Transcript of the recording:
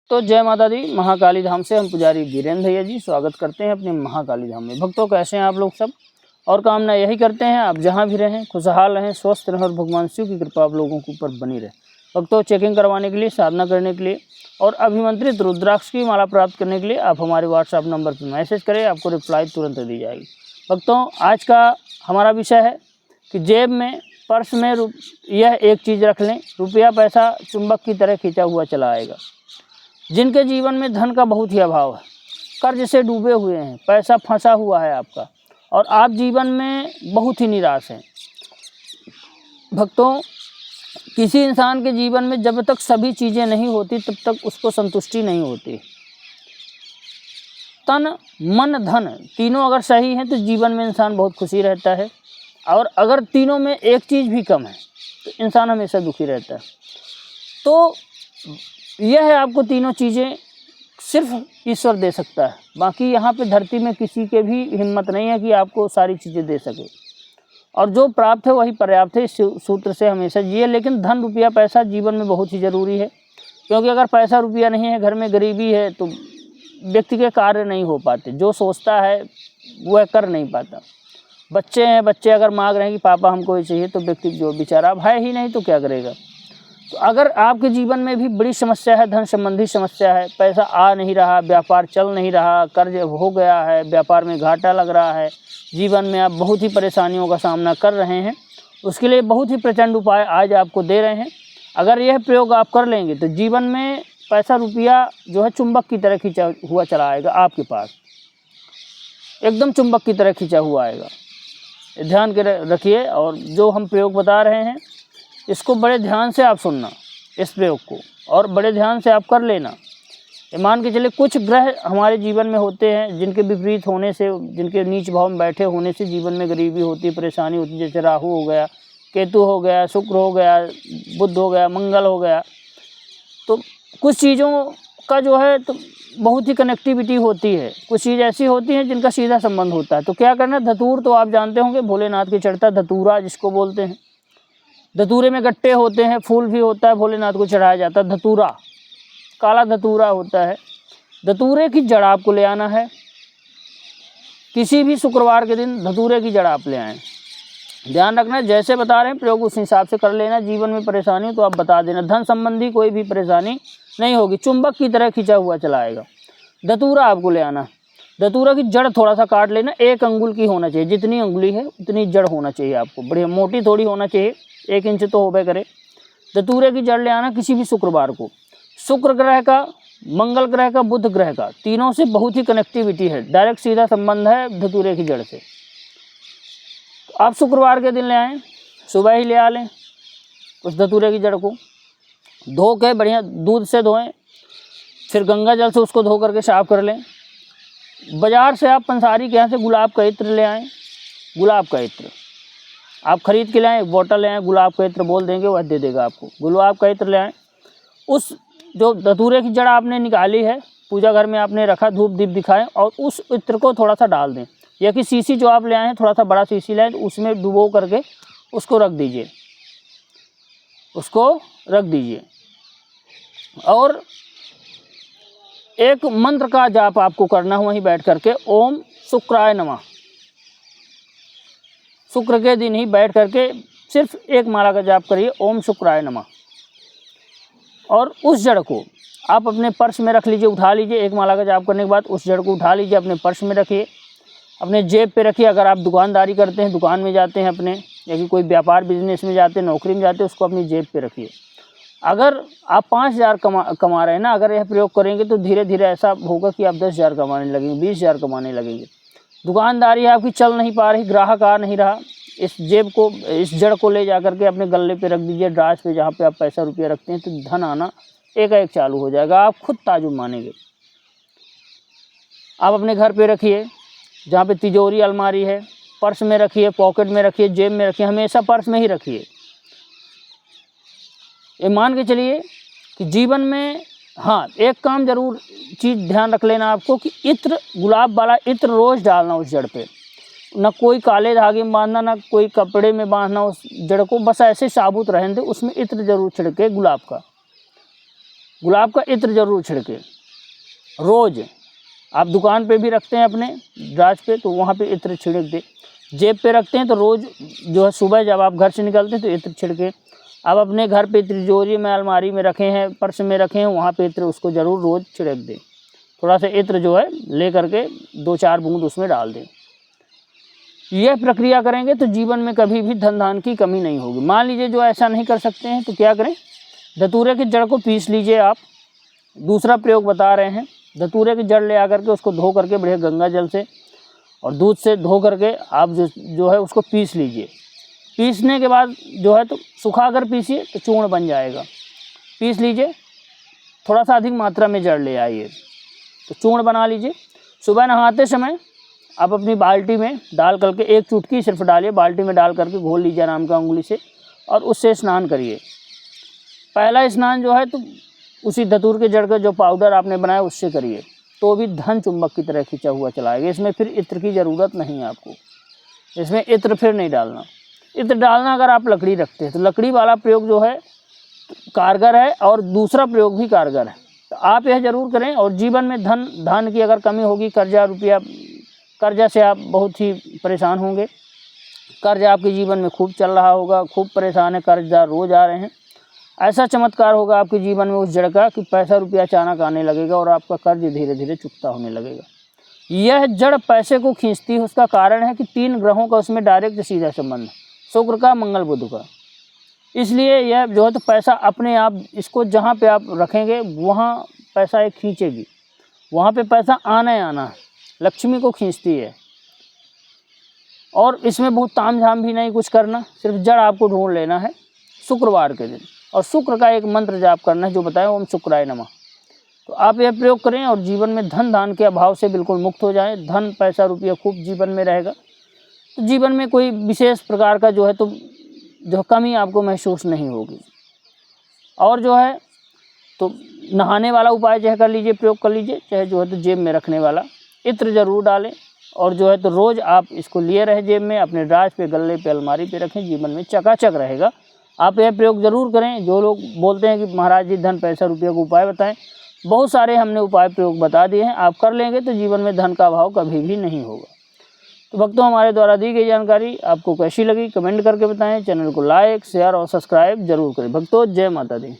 तो जय माता दी। महाकाली धाम से हम पुजारी वीरेंद्र भैया जी स्वागत करते हैं अपने महाकाली धाम में। भक्तों, कैसे हैं आप लोग सब? और कामना यही करते हैं आप जहां भी रहें खुशहाल रहें, स्वस्थ रहें और भगवान शिव की कृपा आप लोगों के ऊपर बनी रहे। भक्तों, चेकिंग करवाने के लिए, साधना करने के लिए और अभिमंत्रित रुद्राक्ष की माला प्राप्त करने के लिए आप हमारे व्हाट्सएप नंबर पर मैसेज करें, आपको रिप्लाई तुरंत दी जाएगी। भक्तों, आज का हमारा विषय है कि जेब में, पर्स में यह एक चीज़ रख लें, रुपया पैसा चुंबक की तरह खींचा हुआ चला आएगा। जिनके जीवन में धन का बहुत ही अभाव है, कर्ज से डूबे हुए हैं, पैसा फंसा हुआ है आपका और आप जीवन में बहुत ही निराश हैं। भक्तों, किसी इंसान के जीवन में जब तक सभी चीज़ें नहीं होती तब तक उसको संतुष्टि नहीं होती। तन मन धन तीनों अगर सही हैं तो जीवन में इंसान बहुत खुशी रहता है, और अगर तीनों में एक चीज़ भी कम है तो इंसान हमेशा दुखी रहता है। तो यह है, आपको तीनों चीज़ें सिर्फ ईश्वर दे सकता है। बाकी यहाँ पे धरती में किसी के भी हिम्मत नहीं है कि आपको सारी चीज़ें दे सके, और जो प्राप्त है वही पर्याप्त है। इस सूत्र से हमेशा जिए। लेकिन धन रुपया पैसा जीवन में बहुत ही ज़रूरी है, क्योंकि अगर पैसा रुपया नहीं है, घर में गरीबी है, तो व्यक्ति के कार्य नहीं हो पाते। जो सोचता है वह कर नहीं पाता। बच्चे हैं, बच्चे अगर मांग रहे हैं कि पापा हमको ये चाहिए, तो व्यक्ति जो बेचारा अब है ही नहीं तो क्या करेगा। तो अगर आपके जीवन में भी बड़ी समस्या है, धन संबंधी समस्या है, पैसा आ नहीं रहा, व्यापार चल नहीं रहा, कर्ज हो गया है, व्यापार में घाटा लग रहा है, जीवन में आप बहुत ही परेशानियों का सामना कर रहे हैं, उसके लिए बहुत ही प्रचंड उपाय आज आपको दे रहे हैं। अगर यह प्रयोग आप कर लेंगे तो जीवन में पैसा रुपया जो है चुंबक की तरह खींचा हुआ चला आएगा आपके पास, एकदम चुंबक की तरह खींचा हुआ आएगा। ध्यान के रखिए, और जो हम प्रयोग बता रहे हैं इसको बड़े ध्यान से आप सुनना, इस प्रयोग को, और बड़े ध्यान से आप कर लेना। मान के चले कुछ ग्रह हमारे जीवन में होते हैं जिनके विपरीत होने से, जिनके नीच भाव में बैठे होने से जीवन में गरीबी होती है, परेशानी होती है। जैसे राहु हो गया, केतु हो गया, शुक्र हो गया, बुध हो गया, मंगल हो गया। तो कुछ चीज़ों का जो है तो बहुत ही कनेक्टिविटी होती है। कुछ चीज़ ऐसी होती हैं जिनका सीधा संबंध होता है। तो क्या करना, धतूर तो आप जानते होंगे, भोलेनाथ की चढ़ता धतूरा जिसको बोलते हैं। धतूरे में गट्टे होते हैं, फूल भी होता है, भोलेनाथ को चढ़ाया जाता है। धतूरा, काला धतूरा होता है। धतूरे की जड़ आपको ले आना है। किसी भी शुक्रवार के दिन धतूरे की जड़ आप ले आएँ। ध्यान रखना, जैसे बता रहे हैं प्रयोग उस हिसाब से कर लेना। जीवन में परेशानी हो तो आप बता देना। धन संबंधी कोई भी परेशानी नहीं होगी, चुंबक की तरह खींचा हुआ चला आएगा। धतूरा आपको ले आना। धतूरा की जड़ थोड़ा सा काट लेना, 1 अंगुल की होना चाहिए। जितनी अंगुली है उतनी जड़ होना चाहिए आपको, बढ़िया मोटी थोड़ी होना चाहिए, 1 इंच तो होबे करे। धतूरे की जड़ ले आना किसी भी शुक्रवार को। शुक्र ग्रह का, मंगल ग्रह का, बुध ग्रह का, तीनों से बहुत ही कनेक्टिविटी है, डायरेक्ट सीधा संबंध है धतूरे की जड़ से। तो आप शुक्रवार के दिन ले आएँ, सुबह ही ले आ लें उस धतूरे की जड़ को। धो के बढ़िया दूध से धोएं, फिर गंगा जल से उसको धो करके साफ कर लें। बाज़ार से आप पंसारी के यहाँ से गुलाब का इत्र ले आएँ। गुलाब का इत्र आप खरीद के लाएँ, 1 बोतल ले आएँ, गुलाब का इत्र बोल देंगे वह दे देगा आपको। गुलाब का इत्र ले आएँ। उस जो धतूरे की जड़ आपने निकाली है, पूजा घर में आपने रखा, धूप दीप दिखाएं, और उस इत्र को थोड़ा सा डाल दें। या कि शीशी जो आप ले आए हैं, थोड़ा सा बड़ा शीशी लाएँ, तो उसमें डुबो करके उसको रख दीजिए, उसको रख दीजिए। और एक मंत्र का जाप आपको करना है वहीं बैठ करके, ओम शुक्राय नमः। शुक्र के दिन ही बैठ करके सिर्फ 1 माला का जाप करिए, ओम शुक्राय नमः। और उस जड़ को आप अपने पर्स में रख लीजिए, उठा लीजिए। 1 माला का जाप करने के बाद उस जड़ को उठा लीजिए, अपने पर्स में रखिए, अपने जेब पे रखिए। अगर आप दुकानदारी करते हैं, दुकान में जाते हैं अपने, या कि कोई व्यापार बिजनेस में जाते हैं, नौकरी में जाते हैं, उसको अपनी जेब पे रखिए। अगर आप 5,000 कमा रहे हैं ना, अगर यह प्रयोग करेंगे तो धीरे धीरे ऐसा होगा कि आप 10,000 कमाने लगेंगे, 20,000 कमाने लगेंगे। दुकानदारी आपकी चल नहीं पा रही, ग्राहक आ नहीं रहा, इस जेब को, इस जड़ को ले जा करके अपने गले पे रख दीजिए, ड्राज पे, जहाँ पे आप पैसा रुपया रखते हैं, तो धन आना एक चालू हो जाएगा। आप खुद ताजुब मानेंगे। आप अपने घर पे रखिए, जहाँ पे तिजोरी अलमारी है, पर्स में रखिए, पॉकेट में रखिए, जेब में रखिए, हमेशा पर्स में ही रखिए। ये मान के चलिए कि जीवन में, हाँ, एक काम जरूर चीज़ ध्यान रख लेना आपको कि इत्र, गुलाब वाला इत्र रोज़ डालना उस जड़ पे। ना कोई काले धागे में बांधना, ना कोई कपड़े में बांधना उस जड़ को, बस ऐसे साबुत रहने दे। उसमें इत्र जरूर छिड़के गुलाब का। गुलाब का इत्र जरूर छिड़के रोज़। आप दुकान पे भी रखते हैं अपने दराज पे तो वहाँ पे इत्र छिड़क दे। जेब पे रखते हैं तो रोज़ जो है सुबह जब आप घर से निकलते हैं तो इत्र छिड़के। आप अपने घर पे तिजोरी में, अलमारी में रखे हैं, पर्स में रखे हैं, वहाँ पे इत्र उसको ज़रूर रोज़ छिड़क दें। थोड़ा सा इत्र जो है ले करके 2-4 बूंद उसमें डाल दें। यह प्रक्रिया करेंगे तो जीवन में कभी भी धन धान की कमी नहीं होगी। मान लीजिए जो ऐसा नहीं कर सकते हैं तो क्या करें, धतूरे की जड़ को पीस लीजिए। आप दूसरा प्रयोग बता रहे हैं, धतूरे की जड़ ले आकर के उसको धो करके बढ़िया गंगा जल से और दूध से धो करके आप जो है उसको पीस लीजिए। पीसने के बाद जो है तो सुखा कर पीसिए तो चूर्ण बन जाएगा। पीस लीजिए, थोड़ा सा अधिक मात्रा में जड़ ले आइए तो चूर्ण बना लीजिए। सुबह नहाते समय आप अपनी बाल्टी में डाल करके 1 चुटकी सिर्फ डालिए, बाल्टी में डाल करके घोल लीजिए आराम का अंगुली से और उससे स्नान करिए। पहला स्नान जो है तो उसी धतूर के जड़ का जो पाउडर आपने बनाया उससे करिए, तो भी धन चुंबक की तरह खींचा हुआ चला आएगा। इसमें फिर इत्र की ज़रूरत नहीं है आपको, इसमें इत्र फिर नहीं डालना। इत्र डालना अगर आप लकड़ी रखते हैं तो लकड़ी वाला प्रयोग जो है कारगर है और दूसरा प्रयोग भी कारगर है। तो आप यह ज़रूर करें। और जीवन में धन की अगर कमी होगी, कर्जा से आप बहुत ही परेशान होंगे, कर्ज आपके जीवन में खूब चल रहा होगा, खूब परेशान है, कर्जदार रोज़ आ रहे हैं, ऐसा चमत्कार होगा आपके जीवन में उस जड़ का कि पैसा रुपया अचानक आने लगेगा और आपका कर्ज धीरे धीरे चुकता होने लगेगा। यह जड़ पैसे को खींचती है, उसका कारण है कि 3 ग्रहों का उसमें डायरेक्ट सीधा संबंध, शुक्र का, मंगल, बुध का। इसलिए यह जो है तो पैसा अपने आप, इसको जहाँ पे आप रखेंगे वहाँ पैसा एक खींचेगी, वहाँ पे पैसा आना ही आना है, लक्ष्मी को खींचती है। और इसमें बहुत तामझाम भी नहीं कुछ करना, सिर्फ जड़ आपको ढूंढ लेना है शुक्रवार के दिन और शुक्र का एक मंत्र जाप करना है जो बताएं, ओम शुक्राय नमः। तो आप यह प्रयोग करें और जीवन में धन धान के अभाव से बिल्कुल मुक्त हो जाएं। धन पैसा रुपया खूब जीवन में रहेगा तो जीवन में कोई विशेष प्रकार का जो है तो जो कमी आपको महसूस नहीं होगी। और जो है तो नहाने वाला उपाय चाहे कर लीजिए, प्रयोग कर लीजिए, चाहे जो है तो जेब में रखने वाला इत्र ज़रूर डालें और जो है तो रोज़ आप इसको लिए रहे जेब में, अपने दराज पे, गले पे, अलमारी पे रखें, जीवन में चकाचक रहेगा। आप यह प्रयोग ज़रूर करें। जो लोग बोलते हैं कि महाराज जी धन पैसा रुपये का उपाय बताएं, बहुत सारे हमने उपाय प्रयोग बता दिए हैं, आप कर लेंगे तो जीवन में धन का अभाव कभी भी नहीं होगा। तो भक्तों, हमारे द्वारा दी गई जानकारी आपको कैसी लगी कमेंट करके बताएं। चैनल को लाइक, शेयर और सब्सक्राइब जरूर करें। भक्तों, जय माता दी।